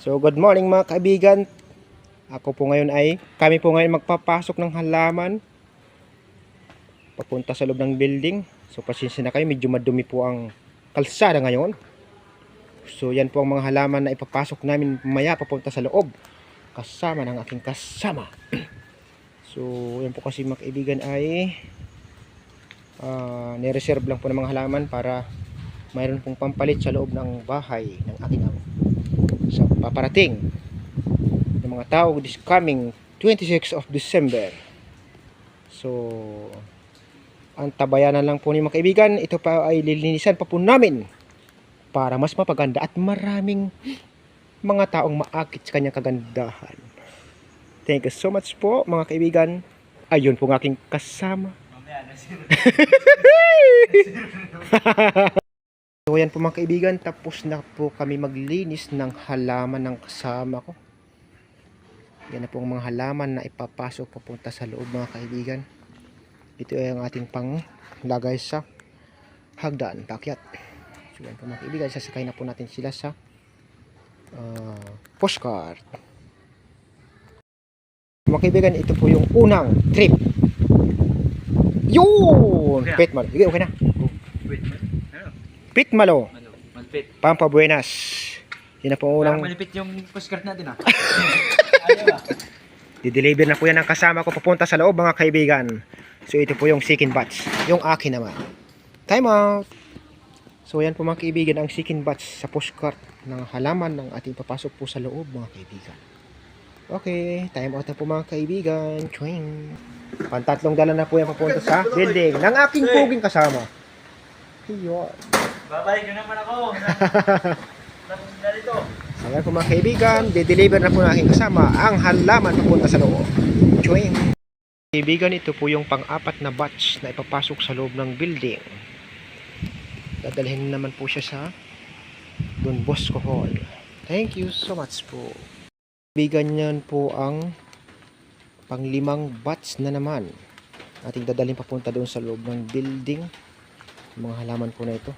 So good morning mga kaibigan. Kami po ngayon magpapasok ng halaman papunta sa loob ng building. So pasensya na kayo, medyo madumi po ang kalsada ngayon. So yan po ang mga halaman na ipapasok namin mamaya papunta sa loob kasama ng aking kasama. So yan po kasi mga kaibigan ay nireserve lang po ng mga halaman para mayroon pong pampalit sa loob ng bahay ng aking amo. So paparating ng mga tao this coming 26 of December. So ang tabayanan lang po ni mga kaibigan, ito pa ay lilinisan pa po namin para mas mapaganda at maraming mga taong maakit sa kanyang kagandahan. Thank you so much po mga kaibigan. Ayun po ng aking kasama. So yan po mga kaibigan, tapos na po kami maglinis ng halaman ng kasama ko. Yan na po ang mga halaman na ipapasok papunta sa loob mga kaibigan. Ito ay ang ating panglagay sa hagdan, pakyat. So yan po mga kaibigan, sasakay na po natin sila sa postcard. Mga kaibigan, ito po yung unang trip. Yun! Okay. Pitmalo. Okay na. Wait, ano? Pitmalo. Malpit. Pampa Buenas. Yan na po ang unang... Malipit yung postcard natin ah. Dideliver na po yan ang kasama ko papunta sa loob mga kaibigan. So ito po yung second batch. Yung akin naman. Time out! So yan po mga kaibigan ang second batch sa postcard ng halaman ng ating papasok po sa loob mga kaibigan. Okay, time out na po mga kaibigan. Chwing! Pantatlong dala na po yan papunta sa building ng aking puging kasama. Ayun. Babalik na naman ako. Tapos na dito. So yan po mga kaibigan, dideliver na po ng aking kasama ang halaman papunta sa loob. Chwing! Kaibigan, ito po yung pang-apat na batch na ipapasok sa loob ng building. Dadalhin naman po siya sa Don Bosco Hall. Thank you so much po. Kaibigan, yan po ang pang-limang batch na naman. Ating dadalhin papunta doon sa loob ng building. Mga halaman po na ito.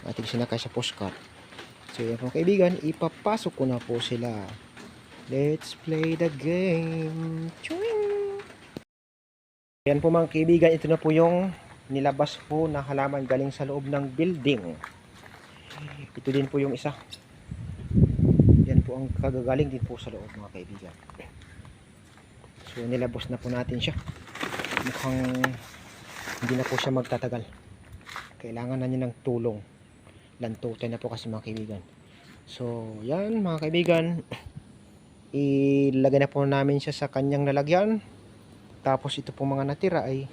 Ating sinakay sa postcard. So yan po kaibigan, ipapasok ko na po sila. Let's play the game. Chewing! Yan po mga kaibigan, ito na po yung nilabas po na halaman galing sa loob ng building. Ito din po yung isa. Yan po ang kagagaling din po sa loob mga kaibigan. So nilabas na po natin siya. Mukhang hindi na po siya magtatagal. Kailangan na niya ng tulong. Lantutan na po kasi mga kaibigan. So yan mga kaibigan, ilagay na po namin siya sa kanyang lalagyan. Tapos ito po mga natira ay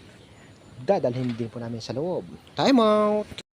dadalhin din po namin sa loob. Time out!